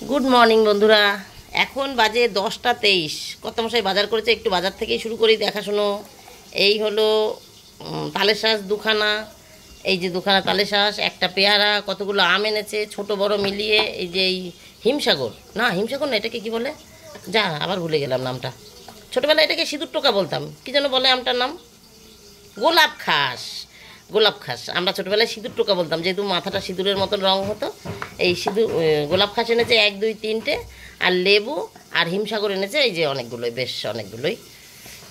Good morning বন্ধুরা। এখন বাজে 10টা 23। কত মশাই বাজার করেছে, একটু বাজার থেকেই শুরু করি দেখাশুনো। এই হলো তালের শাঁস দুখানা, এই যে দুখানা তালের শাঁস, একটা পেয়ারা, কতগুলো আম এনেছে ছোট বড় মিলিয়ে। এই যে এই হিমসাগর, না হিমসাগর না, এটাকে কি বলে যা আবার ভুলে গেলাম নামটা। ছোটোবেলায় এটাকে সিঁদুর টোকা বলতাম, কি যেন বলে আমটার নাম, গোলাপ খাস। গোলাপ খাস আমরা ছোটোবেলায় সিঁদুর টোকা বলতাম, যেহেতু মাথাটা সিঁদুরের মতন রং হতো। এই সিঁদুর গোলাপ খাস এনেছে 1 2 3টে, আর লেবু আর হিমসাগর এনেছে এই যে অনেকগুলোই, বেশ অনেকগুলোই।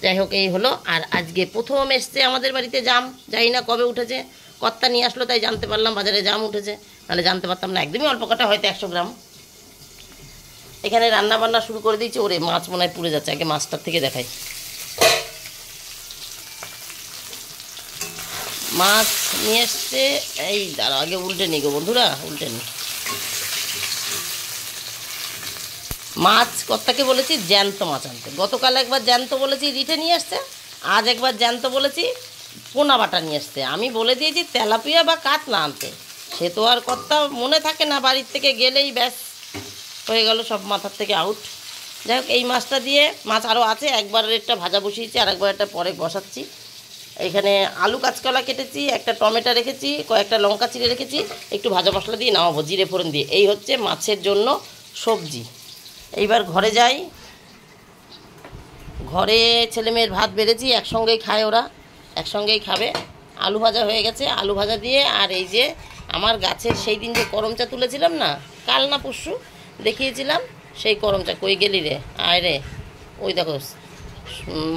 যাই হোক এই হলো। আর আজকে প্রথম এসছে আমাদের বাড়িতে জাম, জানি না কবে উঠেছে, কর্তা নিয়ে আসলো তাই জানতে পারলাম বাজারে জাম উঠেছে, নাহলে জানতে পারতাম না। একদমই অল্প কটা, হয়তো 100 গ্রাম। এখানে রান্না বান্না শুরু করে দিয়েছি। ওরে মাছ মনে হয় পুড়ে যাচ্ছে, আগে মাছটার থেকে দেখাই। মাছ নিয়ে এসছে, এই দাঁড়া আগে উল্টে নি গো বন্ধুরা, উল্টে নি। মাছ কর্তাকে বলেছি জ্যান্ত মাছ আনতে। গতকাল একবার জ্যান্ত বলেছি, রিঠে নিয়ে আসছে। আজ একবার জ্যান্ত বলেছি, পোনা বাটা নিয়ে আসতে। আমি বলে দিয়েছি তেলাপিয়া বা কাতলা আনতে। সে তো আর কর্তা মনে থাকে না, বাড়ির থেকে গেলেই ব্যাস হয়ে গেল, সব মাথার থেকে আউট। যাই হোক এই মাছটা দিয়ে, মাছ আরও আছে, একবার একটা ভাজা বসিয়েছি আর একবার একটা পরে বসাচ্ছি। এখানে আলু কাঁচকলা কেটেছি, একটা টমেটো রেখেছি, কয়েকটা লঙ্কা চিড়ে রেখেছি, একটু ভাজা মশলা দিয়ে নামাবো জিরে ফোড়ন দিয়ে। এই হচ্ছে মাছের জন্য সবজি। এইবার ঘরে যাই। ঘরে ছেলেমেয়ের ভাত বেড়েছি, একসঙ্গেই খায় ওরা, একসঙ্গেই খাবে। আলু ভাজা হয়ে গেছে, আলু ভাজা দিয়ে। আর এই যে আমার গাছের সেই দিন যে করমচা তুলেছিলাম না, কাল না পরশু দেখিয়েছিলাম, সেই করমচা। কই গেলি রে, আয় রে। ওই দেখো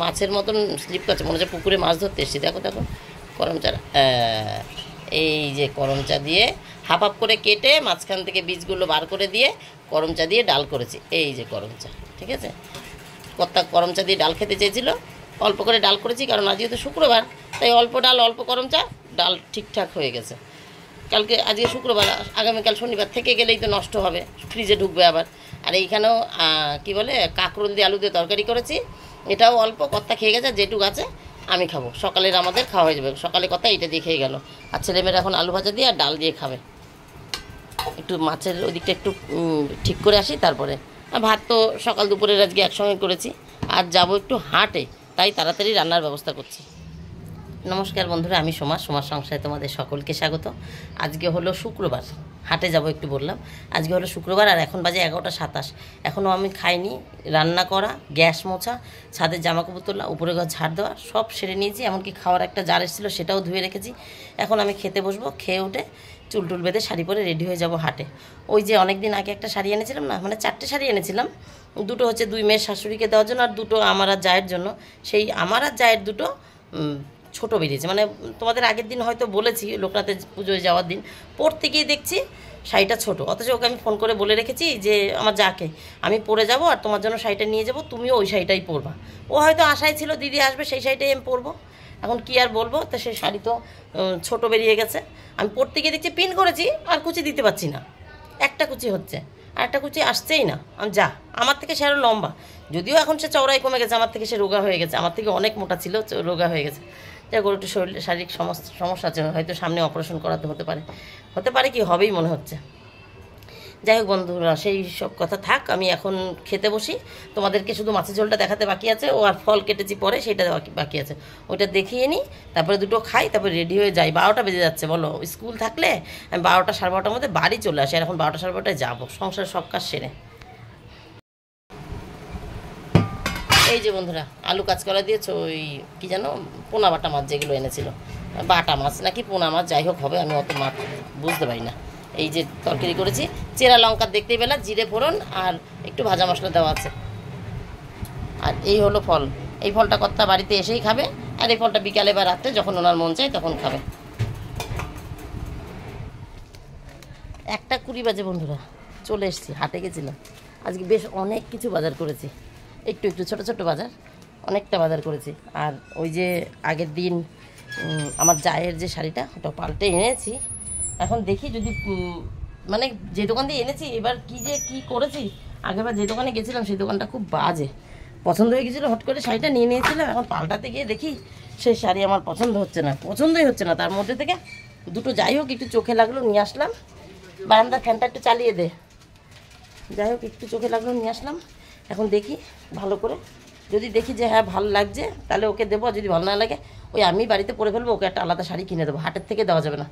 মাছের মতন স্লিপ করছে, মনে হচ্ছে পুকুরে মাছ ধরতে এসেছি। দেখো দেখো করমচা, এই যে করমচা দিয়ে হাফ হাফ করে কেটে মাঝখান থেকে বীজগুলো বার করে দিয়ে করমচা দিয়ে ডাল করেছি। এই যে করমচা, ঠিক আছে। কর্তা করমচা দিয়ে ডাল খেতে চেয়েছিল, অল্প করে ডাল করেছি, কারণ আজকে তো শুক্রবার, তাই অল্প ডাল অল্প করমচা, ডাল ঠিকঠাক হয়ে গেছে। কালকে আজকে শুক্রবার, আগামীকাল শনিবার থেকে গেলেই তো নষ্ট হবে, ফ্রিজে ঢুকবে আবার। আর এইখানেও কি বলে কাঁকরোল দিয়ে আলু দিয়ে তরকারি করেছি, এটাও অল্প। কর্তা খেয়ে গেছে, যেটুকু আছে আমি খাবো। সকালের আমাদের খাওয়া হয়ে যাবে, সকালে কথা এইটা দিয়ে খেয়ে গেল। আর ছেলেমেয়েরা এখন আলু ভাজা দিয়ে আর ডাল দিয়ে খাবে। একটু মাছের ওই দিকটা একটু ঠিক করে আসি, তারপরে ভাত তো সকাল দুপুরের আজকে একসঙ্গে করেছি। আর যাবো একটু হাটে, তাই তাড়াতাড়ি রান্নার ব্যবস্থা করছি। নমস্কার বন্ধুরা, আমি সোমা সংসারে তোমাদের সকলকে স্বাগত। আজকে হলো শুক্রবার, হাটে যাব একটু বললাম। আজকে হলো শুক্রবার আর এখন বাজে 11টা 27। এখনও আমি খাইনি। রান্না করা, গ্যাস মোছা, ছাদের জামাকাপড় তোলা, উপরে ঘর ঝাড় দেওয়া সব সেরে নিয়েছি। এমনকি খাওয়ার একটা জার এসেছিলো, সেটাও ধুয়ে রেখেছি। এখন আমি খেতে বসবো। খেয়ে উঠে চুল টুল বেঁধে শাড়ি পরে রেডি হয়ে যাব হাটে। ওই যে অনেক দিন আগে একটা শাড়ি এনেছিলাম না, মানে 4টে শাড়ি এনেছিলাম। দুটো হচ্ছে 2 মেয়ের শাশুড়িকে দেওয়ার জন্য, আর দুটো আমার আর জায়ের জন্য। সেই আমার আর জায়ের দুটো ছোটো বেরিয়েছে, মানে তোমাদের আগের দিন হয়তো বলেছি, লোকনাথে পুজোয় যাওয়ার দিন পরতে গিয়ে দেখছি শাড়িটা ছোটো। অথচ ওকে আমি ফোন করে বলে রেখেছি যে আমার যাকে আমি পরে যাব আর তোমার জন্য শাড়িটা নিয়ে যাব, তুমিও ওই শাড়িটাই পরবা। ও হয়তো আশায় ছিল দিদি আসবে, সেই শাড়িটাই আমি পরবো। এখন কি আর বলবো, তো সেই শাড়ি তো ছোটো বেরিয়ে গেছে। আমি পরতে গিয়ে দেখছি পিন করেছি আর কুচি দিতে পারছি না, একটা কুচি হচ্ছে আর একটা কুচি আসছেই না। আমি যা, আমার থেকে সে আরও লম্বা, যদিও এখন সে চওড়াই কমে গেছে, আমার থেকে সে রোগা হয়ে গেছে, আমার থেকে অনেক মোটা ছিল, রোগা হয়ে গেছে। যাই হোক একটু শারীরিক সমস্যা আছে, হয়তো সামনে অপারেশন করাতে হতে পারে কি হবেই মনে হচ্ছে। যাই হোক বন্ধুরা, সেই সব কথা থাক, আমি এখন খেতে বসি। তোমাদেরকে শুধু মাছের ঝোলটা দেখাতে বাকি আছে, ও আর ফল কেটেছি পরে, সেইটা বাকি আছে, ওইটা দেখিয়ে নিই। তারপরে দুটো খাই, তারপরে রেডি হয়ে যাই। 12টা বেজে যাচ্ছে, বলো স্কুল থাকলে আমি 12টা 12:30 মধ্যে বাড়ি চলে আসি, আর এখন 12টা 12:30 যাবো সংসারের সব কাজ সেরে। এই যে বন্ধুরা, আলু কাঁচকলা দিয়েছে, ওই কী যেন পোনা বাটা মাছ যেগুলো এনেছিল, বাটা মাছ নাকি পোনা মাছ, যাই হোক হবে, আমি অত মাছ বুঝতে পারি না। এই যে তরকারি করেছি, চেরা লঙ্কা দেখতেই পেলা, জিরে ফোড়ন আর একটু ভাজা মশলা দেওয়া আছে। আর এই হলো ফল। এই ফলটা কর্তা বাড়িতে এসেই খাবে, আর এই ফলটা বিকালে বা রাত্রে যখন ওনার মন চায় তখন খাবে। 1:20 বাজে বন্ধুরা, চলে এসেছি, হাটে গেছিলাম। আজকে বেশ অনেক কিছু বাজার করেছি, একটু ছোটো ছোটো বাজার, অনেকটা বাজার করেছি। আর ওই যে আগের দিন আমার জায়ের যে শাড়িটা, ওটা পাল্টে এনেছি। এখন দেখি যদি মানে যে দোকান দিয়ে এনেছি, এবার কি করেছি, আগেরবার যে দোকানে গেছিলাম সেই দোকানটা খুব বাজে, পছন্দ হয়ে গেছিলো, হট করে শাড়িটা নিয়ে নিয়েছিলাম। এখন পাল্টাতে গিয়ে দেখি সেই শাড়ি আমার পছন্দই হচ্ছে না। তার মধ্যে থেকে দুটো যাই হোক একটু চোখে লাগলো, নিয়ে আসলাম। বারান্দার ফ্যানটা একটু চালিয়ে দে, যাই হোক একটু চোখে লাগলো নিয়ে আসলাম। এখন দেখি ভালো করে, যদি দেখি যে হ্যাঁ ভালো লাগছে তাহলে ওকে দেবো, আর যদি ভালো না লাগে ওই আমি বাড়িতে পরে ফেলবো, ওকে একটা আলাদা শাড়ি কিনে দেবো। হাটের থেকে দেওয়া যাবে না,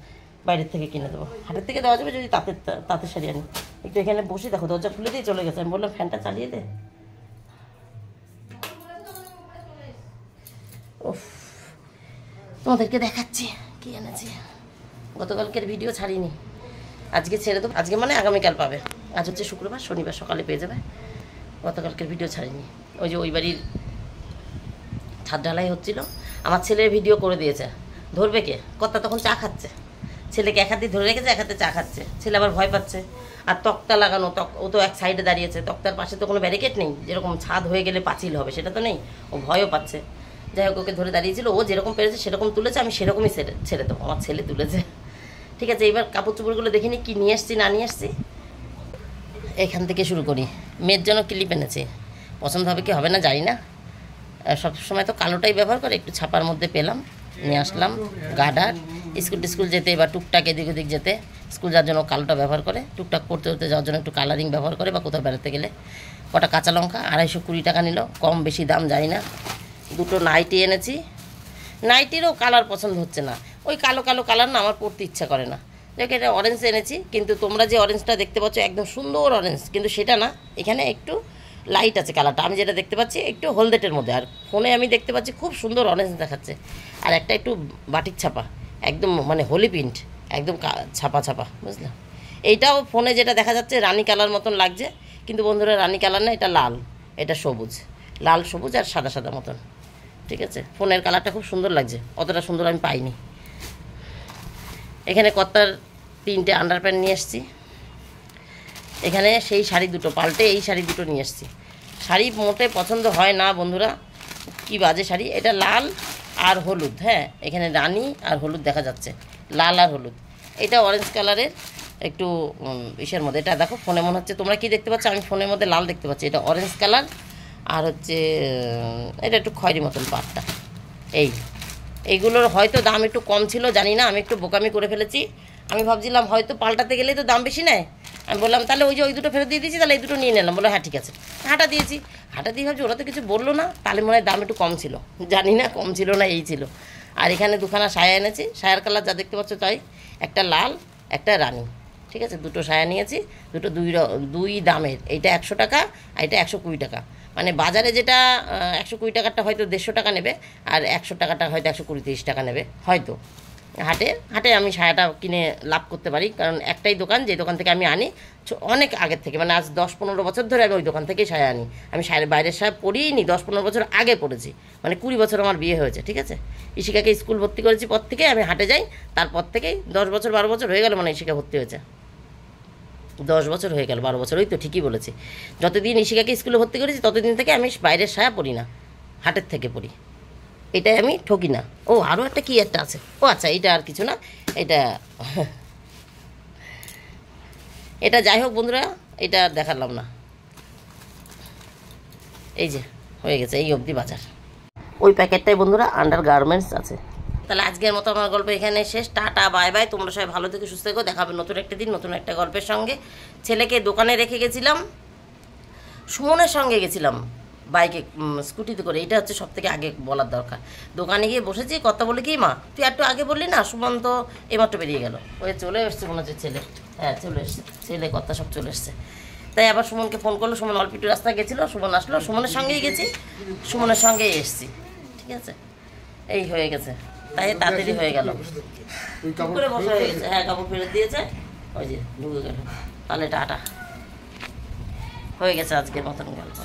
বাইরের থেকে কিনে দেবো। হাটের থেকে দেওয়া যাবে যদি তাঁতের শাড়ি আনি। একটু এখানে বসে দেখো, দরজা খুলে দিয়ে চলে গেছে। আমি বললাম ফ্যানটা চালিয়ে দে। ওফ, তোমাদেরকে দেখাচ্ছি কি এনেছি। গতকালকের ভিডিও ছাড়িনি, আজকে ছেড়ে দেবো। আজকে মানে আগামীকাল পাবে। আজ হচ্ছে শুক্রবার, শনিবার সকালে পেয়ে যাবে। গতকালকের ভিডিও ছাড়িনি। ওই যে ওই বাড়ির ছাদ ঢালাই হচ্ছিল, আমার ছেলের ভিডিও করে দিয়েছে। ধরবে কে? কর্তা তখন চা খাচ্ছে, ছেলেকে এক হাতে ধরে রেখেছে, এক হাতে চা খাচ্ছে। ছেলে আবার ভয় পাচ্ছে। আর তক্তা লাগানো, ও তো এক সাইডে দাঁড়িয়েছে, তক্তার পাশে তো কোনো ব্যারিকেড নেই, যেরকম ছাদ হয়ে গেলে পাঁচিল হবে সেটা তো নেই। ও ভয়ও পাচ্ছে। যাই হোক ওকে ধরে দাঁড়িয়েছিল, ও যেরকম পেরেছে সেরকম তুলেছে, আমি সেরকমই ছেড়ে দেবো। আমার ছেলে তুলেছে। ঠিক আছে, এবার কাপড় চোপড়গুলো দেখিনি কি নিয়ে এসছি না নিয়ে এসছি। এখান থেকে শুরু করি। মেয়ের জন্য ক্লিপ এনেছি, পছন্দ হবে কি হবে না জানি না। সবসময় তো কালোটাই ব্যবহার করে, একটু ছাপার মধ্যে পেলাম, নিয়ে আসলাম। গার্ডার, স্কুল যেতে এবার টুকটাক এদিক ওদিক যেতে, স্কুল যাওয়ার জন্য কালোটা ব্যবহার করে, টুকটাক পড়তে যাওয়ার জন্য একটু কালারিং ব্যবহার করে, বা কোথাও বেড়াতে গেলে। কটা কাঁচা লঙ্কা 220 টাকা নিল, কম বেশি দাম জানি না। দুটো নাইটি এনেছি, নাইটিরও কালার পছন্দ হচ্ছে না, ওই কালো কালো কালার না আমার পরতে ইচ্ছা করে না। দেখো এটা অরেঞ্জ এনেছি, কিন্তু তোমরা যে অরেঞ্জটা দেখতে পাচ্ছ একদম সুন্দর অরেঞ্জ, কিন্তু সেটা না, এখানে একটু লাইট আছে কালারটা। আমি যেটা দেখতে পাচ্ছি একটু হলদেটের মধ্যে, আর ফোনে আমি দেখতে পাচ্ছি খুব সুন্দর অরেঞ্জ দেখাচ্ছে। আর একটা একটু বাটিক ছাপা, একদম মানে হোলি প্রিন্ট, একদম ছাপা ছাপা, বুঝলাম। এইটাও ফোনে যেটা দেখা যাচ্ছে রানী কালার মতন লাগছে, কিন্তু বন্ধুরা রানী কালার না, এটা লাল, এটা সবুজ, লাল সবুজ আর সাদা সাদা মতন। ঠিক আছে, ফোনের কালারটা খুব সুন্দর লাগছে, অতটা সুন্দর আমি পাইনি। এখানে কর্তার 3টে আন্ডারপ্যান্ট নিয়ে এসেছি। এখানে সেই শাড়ি দুটো পাল্টে এই শাড়ি দুটো নিয়ে এসেছি। শাড়ি মোটে পছন্দ হয় না বন্ধুরা, কি বাজে শাড়ি। এটা লাল আর হলুদ, হ্যাঁ এখানে রানী আর হলুদ দেখা যাচ্ছে, লাল আর হলুদ। এটা অরেঞ্জ কালারের একটু ইসের মধ্যে। এটা দেখো ফোনে মনে হচ্ছে, তোমরা কি দেখতে পাচ্ছ, আমি ফোনের মধ্যে লাল দেখতে পাচ্ছি। এটা অরেঞ্জ কালার আর হচ্ছে এটা একটু খয়েরি মতন পাটটা। এইগুলোর হয়তো দাম একটু কম ছিল, জানি না, আমি একটু বোকামি করে ফেলেছি। আমি ভাবছিলাম হয়তো পাল্টাতে গেলেই তো দাম বেশি নেয়। আমি বললাম তাহলে ওই যে ওই দুটো ফেরত দিয়ে দিয়েছি, তাহলে এই দুটো নিয়ে নিলাম। বলো হ্যাঁ ঠিক আছে, হাঁটা দিয়েছি। হাঁটা দিয়ে ভাবছি ওরা তো কিছু বললো না, তাহলে মনে হয় দাম একটু কম ছিল, জানি না কম ছিল না এই ছিল। আর এখানে দুখানা সায়া এনেছি, সায়ার কালার যা দেখতে পাচ্ছ তাই, একটা লাল একটা রানী। ঠিক আছে, দুটো সায়া নিয়েছি, দুটো দুই দামের। এইটা 100 টাকা আর এটা 120 টাকা। মানে বাজারে যেটা 120 টাকারটা হয়তো 150 টাকা নেবে, আর 100 টাকাটা হয়তো 120-130 টাকা নেবে হয়তো। হাটে আমি সায়াটা কিনে লাভ করতে পারি, কারণ একটাই দোকান, যে দোকান থেকে আমি আনি অনেক আগের থেকে, মানে আজ 10-15 বছর ধরে আমি ওই দোকান থেকেই সায়া আনি। আমি বাইরের সায়া পরিনি, 10-15 বছর আগে পড়েছি, মানে 20 বছর আমার বিয়ে হয়েছে। ঠিক আছে, ইশিকাকে স্কুল ভর্তি করেছি পর থেকে আমি হাটে যাই, তারপর থেকেই 10 বছর 12 বছর হয়ে গেল, মানে ইশিকা ভর্তি হয়েছে 10 বছর হয়ে গেল, 12 বছর, ওই তো ঠিকই বলেছি। যতদিন ইশিকাকে স্কুলে ভর্তি করেছি ততদিন থেকে আমি বাইরের সায়া পরি না, হাটের থেকে পরি। এটাই আমি ঠকি না। ও আরও একটা কি একটা আছে, ও আচ্ছা এটা আর কিছু না, এটা যাই হোক বন্ধুরা, এটা দেখালাম না। এই যে হয়ে গেছে, এই অবধি বাজার। ওই প্যাকেটটাই বন্ধুরা আন্ডার গার্মেন্টস আছে। তাহলে আজকের মতো আমার গল্প এখানে শেষ। টাটা বাই বাই, তোমরা সবাই ভালো থেকে সুস্থ থেকো। দেখাবে নতুন একটা দিন নতুন একটা গল্পের সঙ্গে। ছেলেকে দোকানে রেখে গেছিলাম, সুমনের সঙ্গে গেছিলাম বাইকে স্কুটিতে করে, এটা হচ্ছে সব থেকে আগে বলার দরকার। দোকানে গিয়ে বসেছি, কথা বলে কি মা তুই একটু আগে বললি না, সুমন তো এইমাত্র বেরিয়ে গেল, ওই চলে এসছে মনে হচ্ছে ছেলে, হ্যাঁ চলে এসছে ছেলে, কথা সব চলে এসছে। তাই আবার সুমনকে ফোন করলো, সুমন অল্প একটু রাস্তা গেছিলো, সুমন আসলো, সুমনের সঙ্গেই গেছি, সুমনের সঙ্গেই এসছি। ঠিক আছে, এই হয়ে গেছে, তাই তাড়াতাড়ি হয়ে গেল, করে বসা হয়ে গেছে। হ্যাঁ কাপড় ফেরত দিয়েছে, ওই যে ঢুকে গেল। তাহলে টাটা, হয়ে গেছে আজকের মতন গল্প।